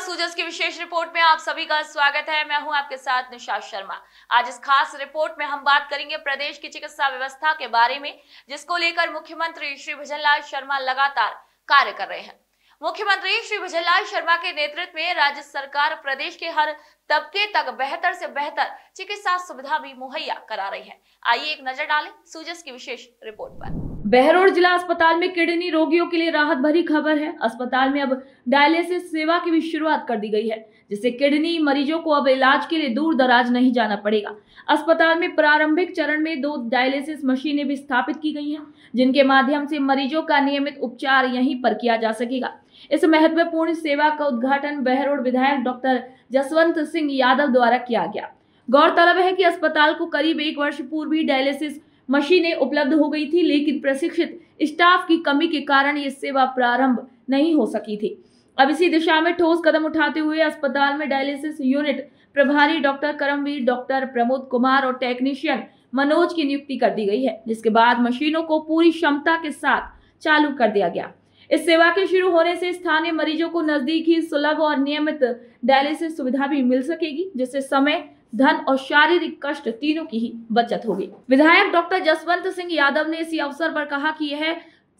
सूजस की विशेष रिपोर्ट में आप सभी का स्वागत है। मैं हूं आपके साथ निशा शर्मा। आज इस खास रिपोर्ट में हम बात करेंगे प्रदेश की चिकित्सा व्यवस्था के बारे में, जिसको लेकर मुख्यमंत्री श्री भजनलाल शर्मा लगातार कार्य कर रहे हैं। मुख्यमंत्री श्री भजनलाल शर्मा के नेतृत्व में राज्य सरकार प्रदेश के हर तबके तक बेहतर से बेहतर चिकित्सा सुविधा भी मुहैया करा रही है। आइए एक नजर डालें सूजस की विशेष रिपोर्ट पर। बहरोड जिला अस्पताल में किडनी रोगियों के लिए राहत भरी खबर है। अस्पताल में अब डायलिसिस सेवा की भी शुरुआत कर दी गई है, जिससे किडनी मरीजों को अब इलाज के लिए दूर दराज नहीं जाना पड़ेगा। अस्पताल में प्रारंभिक चरण में 2 डायलिसिस मशीनें भी स्थापित की गई हैं, जिनके माध्यम से मरीजों का नियमित उपचार यहीं पर किया जा सकेगा। इस महत्वपूर्ण सेवा का उद्घाटन बहरोड विधायक डॉक्टर जसवंत सिंह यादव द्वारा किया गया। गौरतलब है कि अस्पताल को करीब 1 वर्ष पूर्व ही डायलिसिस मशीनें उपलब्ध हो गई थी, लेकिन प्रशिक्षित स्टाफ की कमी के कारण ये सेवा प्रारंभ नहीं हो सकी थी। अब इसी दिशा में ठोस कदम उठाते हुए अस्पताल में डायलिसिस यूनिट प्रभारी डॉक्टर करमवीर, डॉक्टर प्रमोद कुमार और टेक्नीशियन मनोज की नियुक्ति कर दी गई है, जिसके बाद मशीनों को पूरी क्षमता के साथ चालू कर दिया गया। इस सेवा के शुरू होने से स्थानीय मरीजों को नजदीक ही सुलभ और नियमित डायलिसिस सुविधा भी मिल सकेगी, जिससे समय, धन और शारीरिक कष्ट तीनों की ही बचत होगी। विधायक डॉक्टर जसवंत सिंह यादव ने इसी अवसर पर कहा कि यह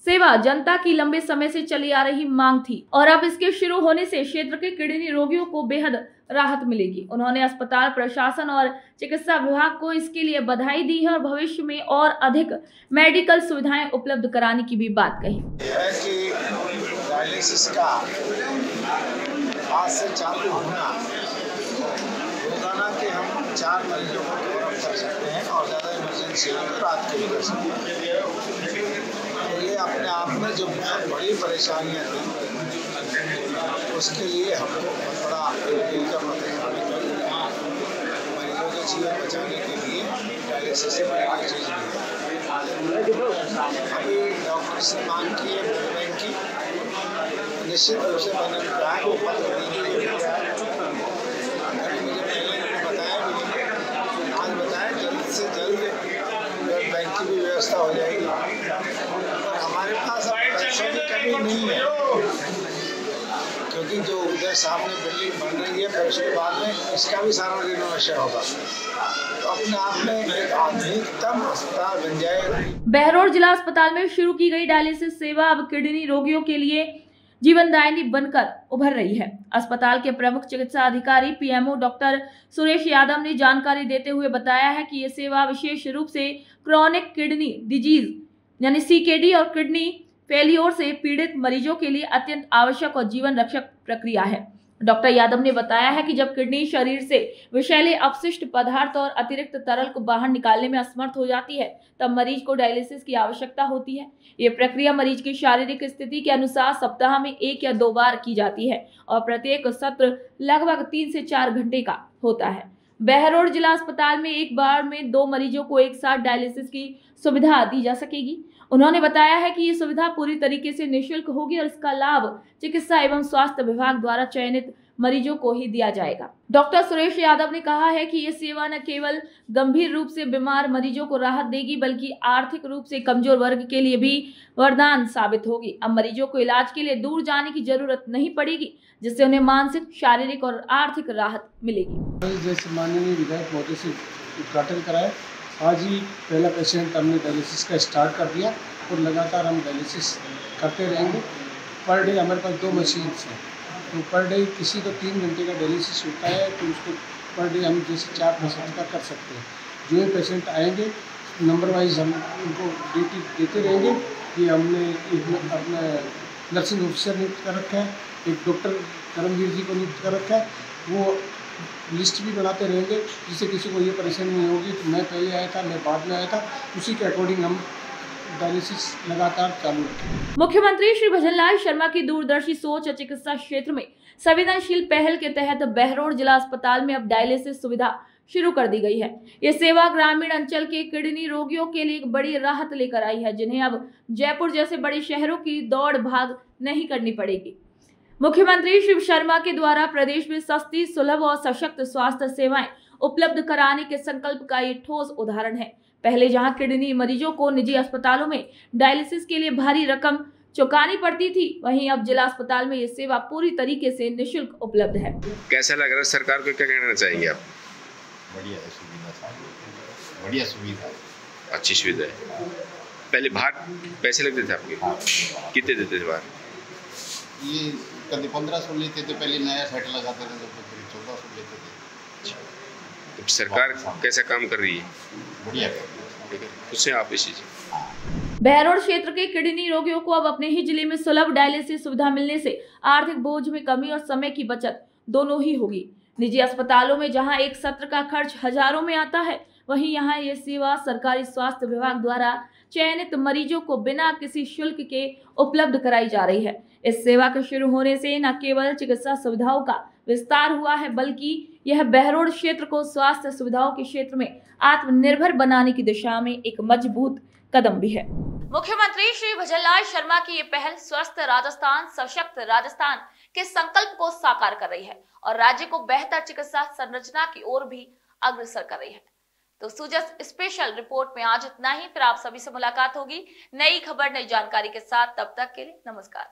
सेवा जनता की लंबे समय से चली आ रही मांग थी और अब इसके शुरू होने से क्षेत्र के किडनी रोगियों को बेहद राहत मिलेगी। उन्होंने अस्पताल प्रशासन और चिकित्सा विभाग को इसके लिए बधाई दी है और भविष्य में और अधिक मेडिकल सुविधाएं उपलब्ध कराने की भी बात कही। डायलिसिस का आज से चालू होना, रोजाना के हम 4 मरीजों को कवर कर सकते हैं और ज़्यादा इमरजेंसी हो तो रात को भी कर सकते हैं। तो ये अपने आप में जो बहुत बड़ी परेशानियाँ थी, उसके लिए हमको बहुत बड़ा दिल का मरीजों के जीवन बचाने के लिए डायलिसिस से बड़ी चीज़ नहीं है। अभी डॉक्टर से मांग की है ब्लड बैंक की, निश्चित रूप से मैंने कहा वो पत्र देंगे। मुझे पहले बताया जल्द से जल्द ब्लड बैंक की भी व्यवस्था हो जाएगी। और हमारे पास अब पैसों की कमी नहीं है, क्योंकि जो उधर सामने बिल्डिंग बन रही है, फिर उसके बाद में इसका भी सारा रिनोवेशन होगा, तो अपने आप में एक आधुनिकतम अस्पताल बन जाएगा। बहरोड जिला अस्पताल में शुरू की गई डायलिसिस सेवा अब किडनी रोगियों के लिए जीवनदायिनी बनकर उभर रही है। अस्पताल के प्रमुख चिकित्सा अधिकारी पीएमओ डॉक्टर सुरेश यादव ने जानकारी देते हुए बताया है कि ये सेवा विशेष रूप से क्रॉनिक किडनी डिजीज यानी सीकेडी और किडनी फेलियोर से पीड़ित मरीजों के लिए अत्यंत आवश्यक और जीवन रक्षक प्रक्रिया है। डॉक्टर यादव ने बताया है कि जब किडनी शरीर से विषैले अपशिष्ट पदार्थ और अतिरिक्त तरल को बाहर निकालने में असमर्थ हो जाती है, तब मरीज को डायलिसिस की आवश्यकता होती है। ये प्रक्रिया मरीज की शारीरिक स्थिति के अनुसार सप्ताह में 1 या 2 बार की जाती है और प्रत्येक सत्र लगभग 3 से 4 घंटे का होता है। बहरोड जिला अस्पताल में एक बार में 2 मरीजों को एक साथ डायलिसिस की सुविधा दी जा सकेगी। उन्होंने बताया है कि ये सुविधा पूरी तरीके से निःशुल्क होगी और इसका लाभ चिकित्सा एवं स्वास्थ्य विभाग द्वारा चयनित मरीजों को ही दिया जाएगा। डॉक्टर सुरेश यादव ने कहा है कि ये सेवा न केवल गंभीर रूप से बीमार मरीजों को राहत देगी, बल्कि आर्थिक रूप से कमजोर वर्ग के लिए भी वरदान साबित होगी। अब मरीजों को इलाज के लिए दूर जाने की जरूरत नहीं पड़ेगी, जिससे उन्हें मानसिक, शारीरिक और आर्थिक राहत मिलेगी। जैसे माननीय विधायक महोदय से उद्घाटन कराया, आज ही पहला पेशेंट हमने डायलिसिस का स्टार्ट कर दिया और लगातार हम डायलिसिस करते रहेंगे। पर डे हमारे पास 2 मशीन्स हैं, तो पर डे किसी को 3 घंटे का डायलिसिस होता है, तो उसको पर डे हम जैसे 4 पेशेंट का कर सकते हैं। जो पेशेंट आएंगे नंबर वाइज हम उनको ड्यूटी देते रहेंगे कि हमने अपना नर्सिंग ऑफिसर नियुक्त कर रखा है, एक डॉक्टर करमवीर जी को नियुक्त कर रखा है। वो लिस्ट भी बनाते रहेंगे, जिससे किसी को ये परेशानी नहीं होगी कि मैं पहले आया था, मैं बाद में आया था। उसी के अकॉर्डिंग हम डायलिसिस लगातार चालू रखेंगे। मुख्यमंत्री श्री भजनलाल शर्मा की दूरदर्शी सोच और चिकित्सा क्षेत्र में संवेदनशील पहल के तहत बहरोड जिला अस्पताल में अब डायलिसिस सुविधा शुरू कर दी गई है। ये सेवा ग्रामीण अंचल के किडनी रोगियों के लिए एक बड़ी राहत लेकर आई है, जिन्हें अब जयपुर जैसे बड़े शहरों की दौड़ भाग नहीं करनी पड़ेगी। मुख्यमंत्री श्री शर्मा के द्वारा प्रदेश में सस्ती, सुलभ और सशक्त स्वास्थ्य सेवाएं उपलब्ध कराने के संकल्प का ये ठोस उदाहरण है। पहले जहां किडनी मरीजों को निजी अस्पतालों में डायलिसिस के लिए भारी रकम चौंकानी पड़ती थी, वहीं अब जिला अस्पताल में ये सेवा पूरी तरीके से निःशुल्क उपलब्ध है। कैसा लग रहा है? सरकार को क्या कहना चाहेंगे आप? बढ़िया है, सुविधा बढ़िया सुविधा है, अच्छी सुविधा है। पहले बाहर पैसे लगते थे आपके? हाँ। कितने देते थे बाहर? ये कभी 1500 लेते थे, पहले नया सेट लगाते थे तो करीब 1400 लेते थे। तो सरकार कैसा काम कर रही है? बढ़िया कर रही है। उससे आप इसी चीज बहरोड क्षेत्र के किडनी रोगियों को अब अपने ही जिले में सुलभ डायलिसिस सुविधा मिलने से आर्थिक बोझ में कमी और समय की बचत दोनों ही होगी। निजी अस्पतालों में जहां एक सत्र का खर्च हजारों में आता है, वहीं यहां ये सेवा सरकारी स्वास्थ्य विभाग द्वारा चयनित मरीजों को बिना किसी शुल्क के उपलब्ध कराई जा रही है। इस सेवा के शुरू होने से न केवल चिकित्सा सुविधाओं का विस्तार हुआ है, बल्कि यह बहरोड क्षेत्र को स्वास्थ्य सुविधाओं के क्षेत्र में आत्मनिर्भर बनाने की दिशा में एक मजबूत कदम भी है। मुख्यमंत्री श्री भजनलाल शर्मा की ये पहल स्वस्थ राजस्थान, सशक्त राजस्थान के संकल्प को साकार कर रही है और राज्य को बेहतर चिकित्सा संरचना की ओर भी अग्रसर कर रही है। तो सुजस स्पेशल रिपोर्ट में आज इतना ही। फिर आप सभी से मुलाकात होगी नई खबर, नई जानकारी के साथ। तब तक के लिए नमस्कार।